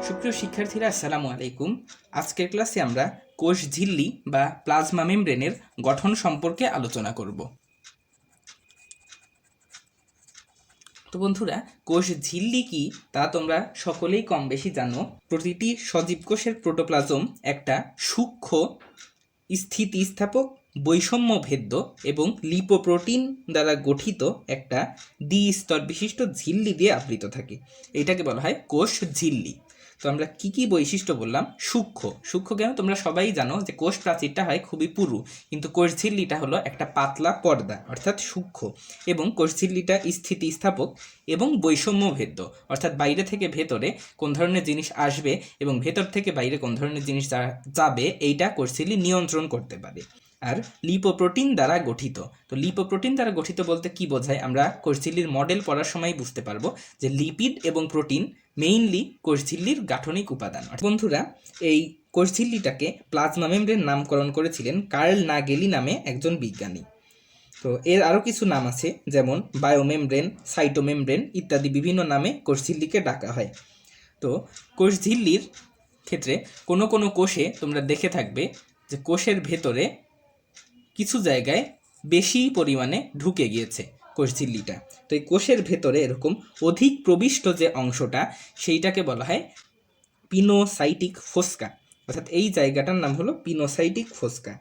সুপ্রিয় শিক্ষার্থীরা আসসালামু আলাইকুম। আজকের ক্লাসে আমরা কোষ ঝিল্লি বা প্লাজমা মেমব্রেনের গঠন সম্পর্কে আলোচনা করব। তো বন্ধুরা, কোষ ঝিল্লি কি তা তোমরা সকলেই কম বেশি জানো। প্রতিটি সজীব কোষের প্রোটোপ্লাজম একটা সূক্ষ্ম স্থিতিস্থাপক বৈষম্য ভেদ্য এবং লিপোপ্রোটিন দ্বারা গঠিত একটা দ্বিস্তর বিশিষ্ট ঝিল্লি দিয়ে আবৃত থাকে। এটাকে বলা হয় কোষ ঝিল্লি। তো আমরা কি কি বৈশিষ্ট্য বললাম? সূক্ষ্ম কেন? তোমরা সবাই জানো যে কোষ প্রাচীরটা হয় খুবই পুরু, কিন্তু কোষ ঝিল্লিটা হলো একটা পাতলা পর্দা অর্থাৎ সূক্ষ্ম, এবং কোষ ঝিল্লিটা স্থিতিস্থাপক এবং বৈষম্য ভেদ্য অর্থাৎ বাইরে থেকে ভেতরে কোন ধরনের জিনিস আসবে এবং ভেতর থেকে বাইরে কোন ধরনের জিনিস যাবে এইটা কোষ ঝিল্লি নিয়ন্ত্রণ করতে পারে। আর লিপোপ্রোটিন দ্বারা গঠিত। তো লিপোপ্রোটিন দ্বারা গঠিত বলতে কি বোঝায়? আমরা কোষঝিল্লির মডেল পড়ার সময় বুঝতে পারবো যে লিপিড এবং প্রোটিন মেইনলি কোষঝিল্লির গাঠনিক উপাদান। বন্ধুরা, এই কোষঝিল্লিটাকে প্লাজমা মেমব্রেন নামকরণ করেছিলেন কার্ল নাগেলি নামে একজন বিজ্ঞানী। তো এর আরও কিছু নাম আছে, যেমন বায়োমেমব্রেন, সাইটোমেমব্রেন ইত্যাদি বিভিন্ন নামে কোষঝিল্লিকে ডাকা হয়। তো কোষঝিল্লির ক্ষেত্রে কোনো কোনো কোষে তোমরা দেখে থাকবে যে কোষের ভেতরে কিছু জায়গায় বেশি পরিমাণে ঢুকে গিয়েছে কোষঝিল্লিটা। তো এই কোষের ভেতরে এরকম অধিক প্রবিষ্ট যে অংশটা, সেইটাকে বলা হয় পিনোসাইটিক ফোস্কা, অর্থাৎ এই জায়গাটার নাম হলো পিনোসাইটিক ফোস্কা।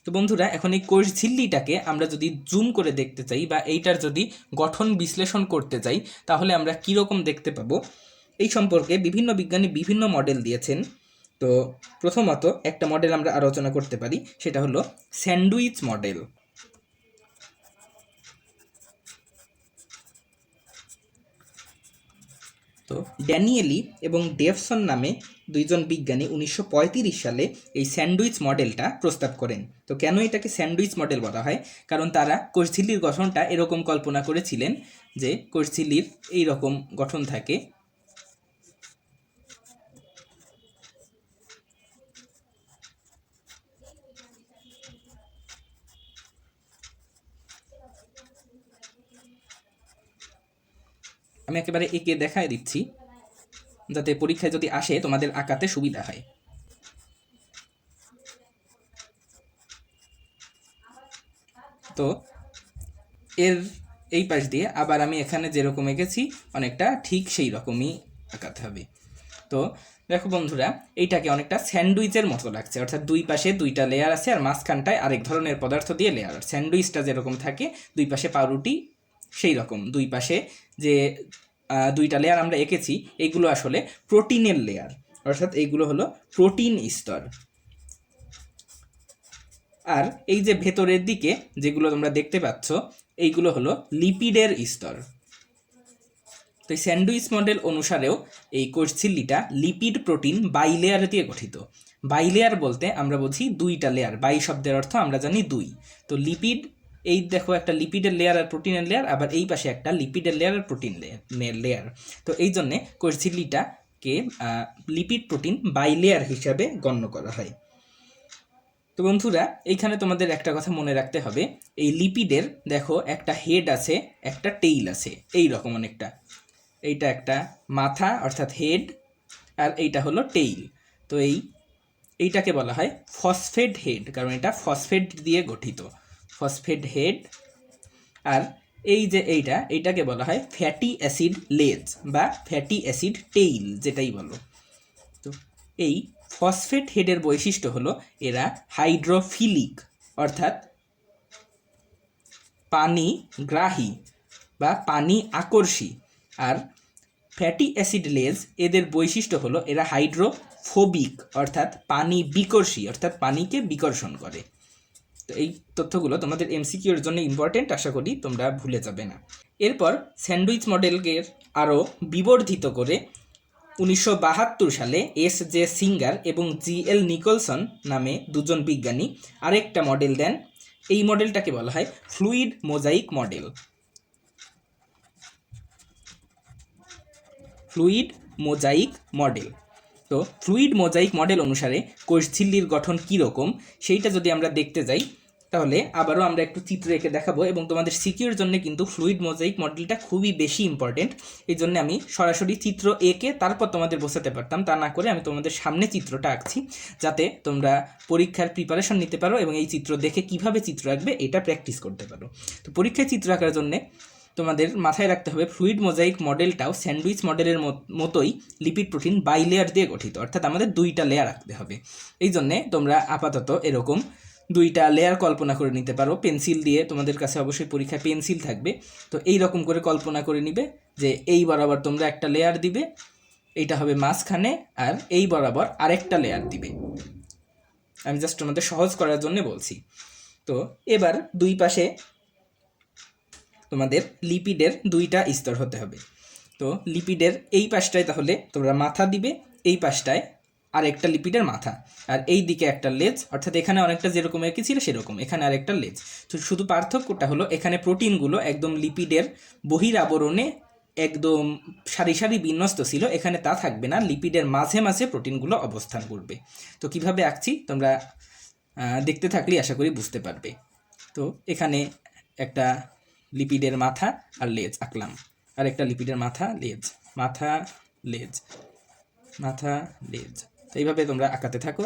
তো বন্ধুরা, এখন এই কোষঝিল্লিটাকে আমরা যদি জুম করে দেখতে চাই বা এইটার যদি গঠন বিশ্লেষণ করতে চাই, তাহলে আমরা কীরকম দেখতে পাবো এই সম্পর্কে বিভিন্ন বিজ্ঞানী বিভিন্ন মডেল দিয়েছেন। তো প্রথমত একটা মডেল আমরা আলোচনা করতে পারি, সেটা হলো স্যান্ডউইচ মডেল। তো ড্যানিয়েলি এবং ডেভসন নামে দুইজন বিজ্ঞানী 1935 সালে এই স্যান্ডউইচ মডেলটা প্রস্তাব করেন। তো কেন এটাকে স্যান্ডউইচ মডেল বলা হয়? কারণ তারা কোষঝিল্লির গঠনটা এরকম কল্পনা করেছিলেন যে কোষঝিল্লির এইরকম গঠন থাকে, আমি একেবারে এঁকে দেখায় দিচ্ছি যাতে পরীক্ষায় যদি আসে তোমাদের আঁকাতে সুবিধা হয়। তো এর এই পাশ দিয়ে আবার আমি এখানে যেরকম এঁকেছি অনেকটা ঠিক সেই রকমই আঁকাতে হবে। তো দেখো বন্ধুরা, এইটাকে অনেকটা স্যান্ডউইচের মতো লাগছে, অর্থাৎ দুই পাশে দুইটা লেয়ার আছে আর মাঝখানটায় আরেক ধরনের পদার্থ দিয়ে লেয়ার। স্যান্ডউইচটা যেরকম থাকে দুই পাশে পাউরুটি, সেই রকম দুই পাশে যে দুইটা লেয়ার আমরা এঁকেছি এইগুলো আসলে প্রোটিনের লেয়ার, অর্থাৎ এইগুলো হলো প্রোটিন স্তর। আর এই যে ভেতরের দিকে যেগুলো তোমরা দেখতে পাচ্ছ এইগুলো হলো লিপিডের স্তর। তো এই স্যান্ডউইচ মডেল অনুসারেও এই কোষঝিল্লিটা লিপিড প্রোটিন বাইলেয়ার দিয়ে গঠিত। বাইলেয়ার বলতে আমরা বুঝি দুইটা লেয়ার, বাই শব্দের অর্থ আমরা জানি দুই। তো লিপিড, এই দেখো একটা লিপিডের লেয়ার আর প্রোটিনের লেয়ার, আবার এই পাশে একটা লিপিডের লেয়ার আর প্রোটিন লেয়ার। তো এই জন্যে কোষঝিল্লিটাকে লিপিড প্রোটিন বাইলেয়ার হিসাবে গণ্য করা হয়। তো বন্ধুরা, এইখানে তোমাদের একটা কথা মনে রাখতে হবে, এই লিপিডের দেখো একটা হেড আছে, একটা টেইল আছে, এই রকম অনেকটা। এইটা একটা মাথা অর্থাৎ হেড, আর এইটা হলো টেইল। তো এইটাকে বলা হয় ফসফেট হেড, কারণ এটা ফসফেট দিয়ে গঠিত, ফসফেট হেড। আর এই যে এইটাকে বলা হয় ফ্যাটি অ্যাসিড লেজ বা ফ্যাটি অ্যাসিড টেইল, যেটাই বলো। তো এই ফসফেট হেডের বৈশিষ্ট্য হলো এরা হাইড্রোফিলিক অর্থাৎ পানি গ্রাহী বা পানি আকর্ষী। আর ফ্যাটি অ্যাসিড লেজ এদের বৈশিষ্ট্য হলো এরা হাইড্রোফোবিক অর্থাৎ পানি বিকর্ষী, অর্থাৎ পানিকে বিকর্ষণ করে। তো এই তথ্যগুলো তোমাদের এমসিকিউর জন্য ইম্পর্টেন্ট, আশা করি তোমরা ভুলে যাবে না। এরপর স্যান্ডউইচ মডেলকে আরও বিবর্ধিত করে 1972 সালে এস.জে. সিঙ্গার এবং জি.এল. নিকলসন নামে দুজন বিজ্ঞানী আরেকটা মডেল দেন। এই মডেলটাকে বলা হয় fluid mosaic model. Fluid mosaic model. তো ফ্লুইড মোজাইক মডেল অনুসারে কোষঝিল্লির গঠন কীরকম সেইটা যদি আমরা দেখতে যাই, তাহলে আবারও আমরা একটু চিত্র এঁকে দেখাবো, এবং তোমাদের সিকিউর জন্য কিন্তু ফ্লুইড মোজাইক মডেলটা খুবই বেশি ইম্পর্টেন্ট। এই জন্য আমি সরাসরি চিত্র এঁকে তারপর তোমাদের বোঝাতে পারতাম, তা না করে আমি তোমাদের সামনে চিত্রটা আঁকছি, যাতে তোমরা পরীক্ষার প্রিপারেশন নিতে পারো এবং এই চিত্র দেখে কিভাবে চিত্র আঁকবে এটা প্র্যাকটিস করতে পারো। তো পরীক্ষায় চিত্র আঁকার জন্যে তোমাদের মাথায় রাখতে হবে ফ্লুইড মোজাইক মডেলটাও স্যান্ডউইচ মডেলের মতোই লিপিড প্রোটিন বাই লেয়ার দিয়ে গঠিত, অর্থাৎ আমাদের 2টা লেয়ার রাখতে হবে। এই জন্যে তোমরা আপাতত এরকম 2টা লেয়ার কল্পনা করে নিতে পারো পেন্সিল দিয়ে। তোমাদের কাছে অবশ্যই পরীক্ষায় পেন্সিল থাকবে, তো এই রকম করে কল্পনা করে নিবে যে এই বরাবর তোমরা একটা লেয়ার দিবে, এইটা হবে মাঝখানে, আর এই বরাবর আরেকটা লেয়ার দিবে। আমি জাস্ট তোমাদের সহজ করার জন্য বলছি। তো এবার 2 পাশে তোমাদের লিপিডের 2টা স্তর হতে হবে। তো লিপিডের এই পাশটায় তাহলে তোমরা মাথা দিবে, এই পাশটায় আর একটা লিপিডের মাথা, আর এই দিকে একটা লেজ, অর্থাৎ এখানে অনেকটা যেরকম এঁকেছিল সেরকম এখানে আর একটা লেজ। তো শুধু পার্থক্যটা হলো এখানে প্রোটিনগুলো একদম লিপিডের বহির আবরণে একদম সারি সারি বিন্যস্ত ছিল, এখানে তা থাকবে না, লিপিডের মাঝে মাঝে প্রোটিনগুলো অবস্থান করবে। তো কিভাবে আঁকছি তোমরা দেখতে থাকলেই আশা করি বুঝতে পারবে। তো এখানে একটা লিপিডের মাথা আর লেজ আঁকলাম, আর একটা লিপিডের মাথা লেজ, মাথা লেজ, মাথা লেজ। তো এইভাবে তোমরা আঁকাতে থাকো।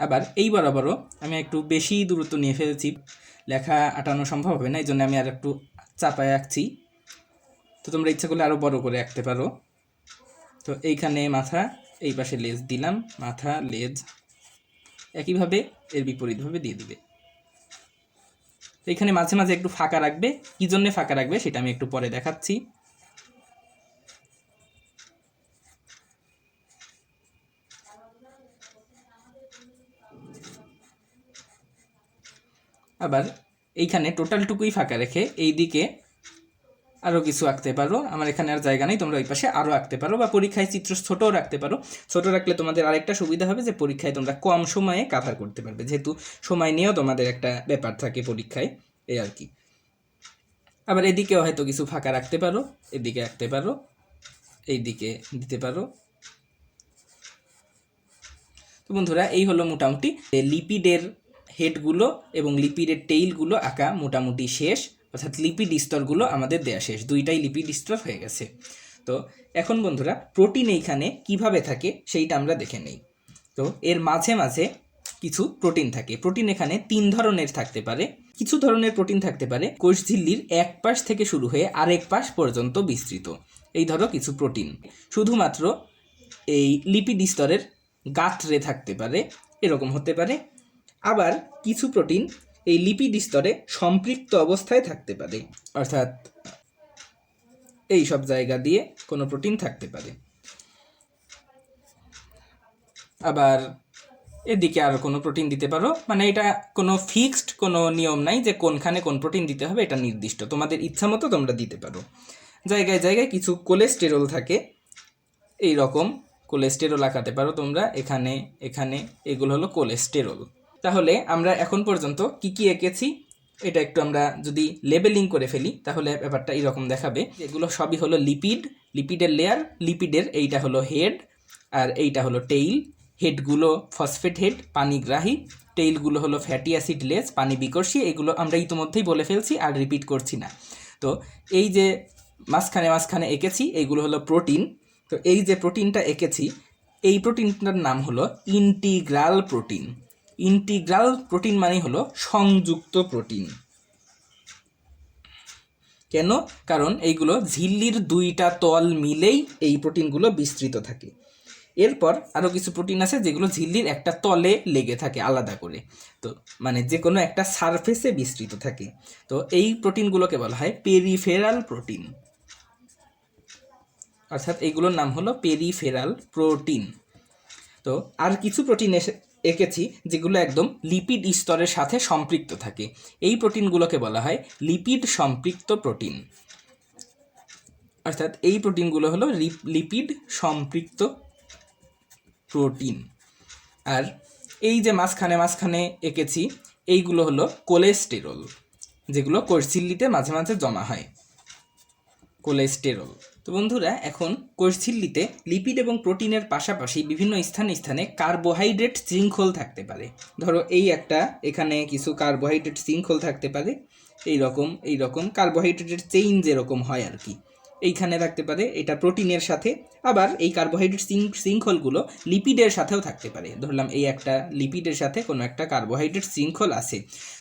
আবার এই বরাবরও আমি একটু বেশি দূরত্ব নিয়ে ফেলেছি, লেখা আটানো সম্ভব হবে না, এই জন্য আমি আর একটু চাপায় আঁকছি। তো তোমরা ইচ্ছা করলে আরও বড় করে আঁকতে পারো। তো এইখানে মাথা, এই পাশে লেজ দিলাম, মাথা লেজ, একইভাবে এর বিপরীতভাবে দিয়ে দিবে। এইখানে মাঝে মাঝে একটু ফাঁকা রাখবে, কী জন্যে ফাঁকা রাখবে সেটা আমি একটু পরে দেখাচ্ছি। আবার এইখানে টোটালটুকুই ফাঁকা রেখে এই দিকে আরও কিছু আঁকতে পারো। আমার এখানে আর জায়গা নেই, তোমরা ওই পাশে আরও আঁকতে পারো, বা পরীক্ষায় চিত্র ছোটও রাখতে পারো। ছোটো রাখলে তোমাদের আরেকটা সুবিধা হবে যে পরীক্ষায় তোমরা কম সময়ে কাভার করতে পারবে, যেহেতু সময় নিয়েও তোমাদের একটা ব্যাপার থাকে পরীক্ষায়, এই আর কি। আবার এদিকেও হয়তো কিছু ফাঁকা রাখতে পারো, এদিকে আঁকতে পারো, এই দিকে দিতে পারো। তো বন্ধুরা এই হলো মোটামুটি লিপিডের হেডগুলো এবং লিপিডের টেইলগুলো আঁকা মোটামুটি শেষ, অর্থাৎ লিপিড স্তরগুলো আমাদের দেয়া শেষ, 2টাই লিপিড স্তর হয়ে গেছে। তো এখন বন্ধুরা প্রোটিন এইখানে কিভাবে থাকে সেইটা আমরা দেখে নেই। তো এর মাঝে মাঝে কিছু প্রোটিন থাকে। প্রোটিন এখানে 3 ধরনের থাকতে পারে। কিছু ধরনের প্রোটিন থাকতে পারে কোষঝিল্লির এক পাশ থেকে শুরু হয়ে আরেক পাশ পর্যন্ত বিস্তৃত। এই ধরো কিছু প্রোটিন শুধুমাত্র এই লিপিড স্তরের গাত্রে থাকতে পারে, এরকম হতে পারে। আবার কিছু প্রোটিন এই লিপিড স্তরে সম্পৃক্ত অবস্থায় থাকতে পারে, অর্থাৎ এই সব জায়গা দিয়ে কোনো প্রোটিন থাকতে পারে। আবার এদিকে আর কোনো প্রোটিন দিতে পারো, মানে এটা কোনো ফিক্সড কোনো নিয়ম নাই যে কোনখানে কোন প্রোটিন দিতে হবে, এটা নির্দিষ্ট, তোমাদের ইচ্ছা মতো তোমরা দিতে পারো। জায়গায় জায়গায় কিছু কোলেস্টেরল থাকে, এই রকম কোলেস্টেরল আঁকাতে পারো তোমরা, এখানে এখানে এগুলো হলো কোলেস্টেরল। তাহলে আমরা এখন পর্যন্ত কি কি এঁকেছি এটা একটু আমরা যদি লেবেলিং করে ফেলি তাহলে ব্যাপারটা এরকম দেখাবে। এগুলো সবই হলো লিপিড, লিপিডের লেয়ার, লিপিডের এইটা হলো হেড আর এইটা হলো টেইল। হেডগুলো ফসফেট হেড, পানিগ্রাহী, টেইলগুলো হলো ফ্যাটি অ্যাসিড লেজ, পানি বিকর্ষী। এগুলো আমরা ইতিমধ্যেই বলে ফেলছি, আর রিপিট করছি না। তো এই যে মাঝখানে মাঝখানে এঁকেছি এইগুলো হলো প্রোটিন। তো এই যে প্রোটিনটা এঁকেছি এই প্রোটিনটার নাম হলো ইন্টিগ্রাল প্রোটিন। ইন্টিগ্রাল প্রোটিন মানে হলো সংযুক্ত প্রোটিন। কেন? কারণ এইগুলো ঝিল্লির 2টা তল মিলেই এই প্রোটিনগুলো বিস্তৃত থাকে। এরপর আরও কিছু প্রোটিন আছে যেগুলো ঝিল্লির একটা তলে লেগে থাকে আলাদা করে, তো মানে যে কোনো একটা সারফেসে বিস্তৃত থাকে। তো এই প্রোটিনগুলোকে বলা হয় পেরিফেরাল প্রোটিন, অর্থাৎ এইগুলোর নাম হলো পেরিফেরাল প্রোটিন। তো আর কিছু প্রোটিন এঁকেছি যেগুলো একদম লিপিড স্তরের সাথে সম্পৃক্ত থাকে, এই প্রোটিনগুলোকে বলা হয় লিপিড সম্পৃক্ত প্রোটিন, অর্থাৎ এই প্রোটিনগুলো হলো লিপিড সম্পৃক্ত প্রোটিন। আর এই যে মাঝখানে মাঝখানে এঁকেছি এইগুলো হলো কোলেস্টেরল। যেগুলো কোষঝিল্লিতে মাঝে মাঝে জমা হয়, কোলেস্টেরল। তো বন্ধুরা, এখন কোষঝিল্লিতে লিপিড এবং প্রোটিনের পাশাপাশি বিভিন্ন স্থানে স্থানে কার্বোহাইড্রেট শৃঙ্খল থাকতে পারে। ধরো এই একটা, এখানে কিছু কার্বোহাইড্রেট শৃঙ্খল থাকতে পারে, এই রকম কার্বোহাইড্রেটের চেইন যেরকম হয় আর কি, এইখানে থাকতে পারে। এটা প্রোটিনের সাথে, আবার এই কার্বোহাইড্রেট শৃঙ্খলগুলো লিপিডের সাথেও থাকতে পারে। ধরলাম এই একটা লিপিডের সাথে কোনো একটা কার্বোহাইড্রেট শৃঙ্খল আছে।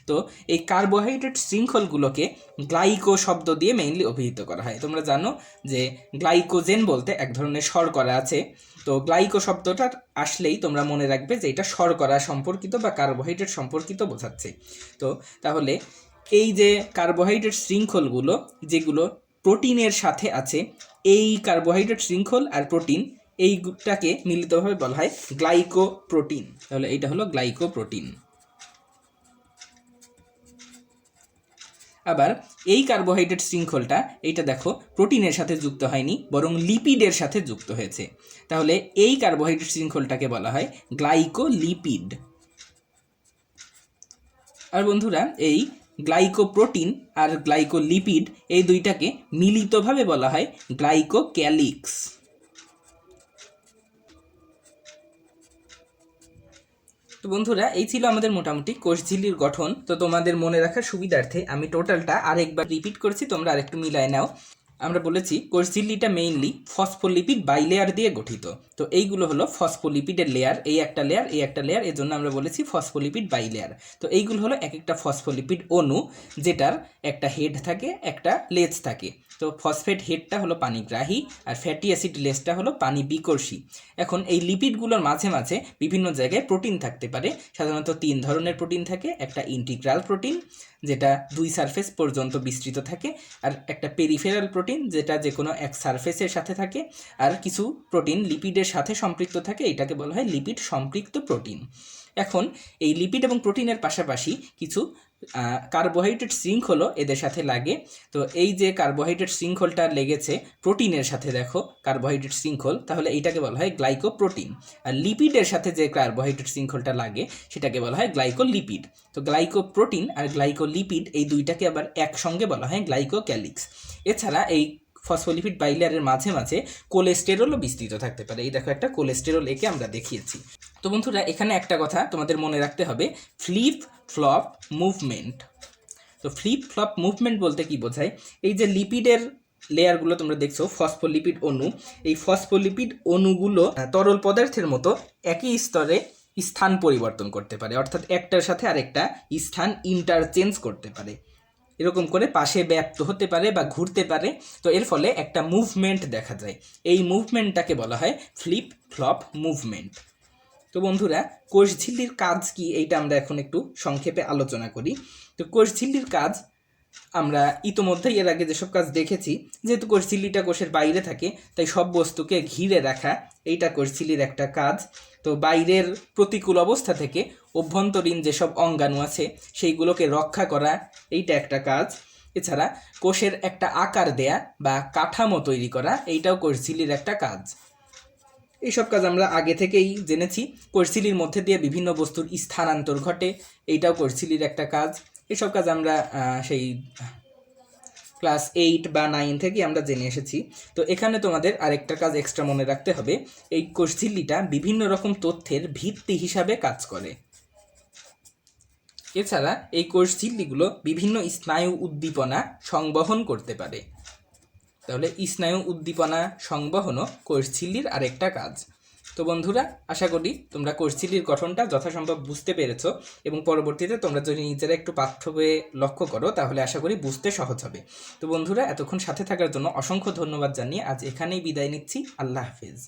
তো এই কার্বোহাইড্রেট শৃঙ্খলগুলোকে গ্লাইকো শব্দ দিয়ে মেইনলি অভিহিত করা হয়। তোমরা জানো যে গ্লাইকোজেন বলতে এক ধরনের শর্করা আছে। তো গ্লাইকো শব্দটা আসলেই তোমরা মনে রাখবে যে এটা শর্করা সম্পর্কিত বা কার্বোহাইড্রেট সম্পর্কিত বোঝাচ্ছে। তো তাহলে এই যে কার্বোহাইড্রেট শৃঙ্খলগুলো যেগুলো প্রোটিনের সাথে আছে, এই কার্বোহাইড্রেট শৃঙ্খল আর প্রোটিন এইটাকে মিলিতভাবে বলা হয় গ্লাইকোপ্রোটিন। তাহলে এইটা হলো গ্লাইকোপ্রোটিন। আবার এই কার্বোহাইড্রেট শৃঙ্খলটা, এইটা দেখো প্রোটিনের সাথে যুক্ত হয়নি, বরং লিপিডের সাথে যুক্ত হয়েছে। তাহলে এই কার্বোহাইড্রেট শৃঙ্খলটাকে বলা হয় গ্লাইকোলিপিড। আর বন্ধুরা, এই গ্লাইকোপ্রোটিন আর গ্লাইকোলিপিড এই দুইটাকে মিলিতভাবে বলা হয় গ্লাইকোক্যালিক্স। তো বন্ধুরা, এই ছিল আমাদের মোটামুটি কোষঝিল্লির গঠন। তো তোমাদের মনে রাখার সুবিধার্থে আমি টোটালটা আরেকবার রিপিট করছি, তোমরা আরেকটু মিলায় নাও। আমরা বলেছি কোষঝিল্লিটা মেইনলি ফসফোলিপিড বাইলেয়ার দিয়ে গঠিত। তো এইগুলো হলো ফসফোলিপিডের লেয়ার, এই একটা লেয়ার, এই একটা লেয়ার, এর জন্য আমরা বলেছি ফসফোলিপিড বাইলেয়ার। তো এইগুলো হলো এক একটা ফসফোলিপিড অণু, যেটার একটা হেড থাকে, একটা লেজ থাকে। তো ফসফেট হেডটা হলো পানিগ্রাহী আর ফ্যাটি অ্যাসিড লেজটা হলো পানি বিকর্ষী। এখন এই লিপিডগুলোর মাঝে মাঝে বিভিন্ন জায়গায় প্রোটিন থাকতে পারে। সাধারণত 3 ধরনের প্রোটিন থাকে। একটা ইন্টিগ্রাল প্রোটিন, যেটা 2 সারফেস পর্যন্ত বিস্তৃত থাকে, আর একটা পেরিফেরাল প্রোটিন, যেটা যে কোনো এক সারফেসের সাথে থাকে, আর কিছু প্রোটিন লিপিডের সাথে সম্পৃক্ত থাকে, এটাকে বলা হয় লিপিড সম্পৃক্ত প্রোটিন। এখন এই লিপিড এবং প্রোটিনের পাশাপাশি কিছু কার্বোহাইড্রেট শৃঙ্খলও এদের সাথে লাগে। তো এই যে কার্বোহাইড্রেট শৃঙ্খলটা লেগেছে প্রোটিনের সাথে, দেখো কার্বোহাইড্রেট শৃঙ্খল, তাহলে এইটাকে বলা হয় গ্লাইকোপ্রোটিন। আর লিপিডের সাথে যে কার্বোহাইড্রেট শৃঙ্খলটা লাগে সেটাকে বলা হয় গ্লাইকোলিপিড। তো গ্লাইকোপ্রোটিন আর গ্লাইকোলিপিড এই দুইটাকে আবার একসঙ্গে বলা হয় গ্লাইকোক্যালিক্স। এছাড়া এই ফসফোলিপিড বাইলেয়ারের মাঝে মাঝে কোলেস্টেরলও বিস্তৃত থাকতে পারে। এই দেখো একটা কোলেস্টেরল একে আমরা দেখিয়েছি। তো বন্ধুরা, এখানে একটা কথা তোমাদের মনে রাখতে হবে, ফ্লিপ ফ্লপ মুভমেন্ট। তো ফ্লিপ ফ্লপ মুভমেন্ট বলতে কি বোঝায়? এই যে লিপিডের লেয়ারগুলো তোমরা দেখছো, ফসফোলিপিড অণু, এই ফসফোলিপিড অণুগুলো তরল পদার্থের মতো একই স্তরে স্থান পরিবর্তন করতে পারে, অর্থাৎ একটার সাথে আরেকটা স্থান ইন্টারচেঞ্জ করতে পারে। এরকম করে পাশে ব্যক্ত হতে পারে বা ঘুরতে পারে। তো এর ফলে একটা মুভমেন্ট দেখা যায়। এই মুভমেন্টটাকে বলা হয় ফ্লিপ ফ্লপ মুভমেন্ট। তো বন্ধুরা, কোষঝিল্লির কাজ কি, এইটা আমরা এখন একটু সংক্ষেপে আলোচনা করি। তো কোষঝিল্লির কাজ আমরা ইতোমধ্যেই এর আগে যেসব কাজ দেখেছি। যেহেতু কোষঝিল্লিটা কোষের বাইরে থাকে, তাই সব বস্তুকে ঘিরে রাখা এইটা কোষঝিল্লির একটা কাজ। তো বাইরের প্রতিকূল অবস্থা থেকে অভ্যন্তরীণ যেসব অঙ্গাণু আছে সেইগুলোকে রক্ষা করা, এইটা একটা কাজ। এছাড়া কোষের একটা আকার দেয়া বা কাঠামো তৈরি করা, এইটাও কোষঝিল্লির একটা কাজ। এইসব কাজ আমরা আগে থেকেই জেনেছি। কোষঝিল্লির মধ্যে দিয়ে বিভিন্ন বস্তুর স্থানান্তর ঘটে, এইটাও কোষঝিল্লির একটা কাজ। এসব কাজ আমরা সেই ক্লাস 8 বা 9 থেকে আমরা জেনে এসেছি। তো এখানে তোমাদের আরেকটা কাজ এক্সট্রা মনে রাখতে হবে, এই কোষঝিল্লিটা বিভিন্ন রকম তথ্যের ভিত্তি হিসাবে কাজ করে। এছাড়া এই কোষঝিল্লিগুলো বিভিন্ন স্নায়ু উদ্দীপনা সংবহন করতে পারে। তাহলে স্নায়ু উদ্দীপনা সংবহনও কোষঝিল্লির আরেকটা কাজ। তো বন্ধুরা, আশা করি তোমরা কোষঝিল্লির গঠনটা যথাসম্ভব বুঝতে পেরেছো, এবং পরবর্তীতে তোমরা যদি নিজেরা একটু পাঠ্য বইয়ে লক্ষ্য করো তাহলে আশা করি বুঝতে সহজ হবে। তো বন্ধুরা, এতক্ষণ সাথে থাকার জন্য অসংখ্য ধন্যবাদ জানিয়ে আজ এখানেই বিদায় নিচ্ছি। আল্লাহ হাফেজ।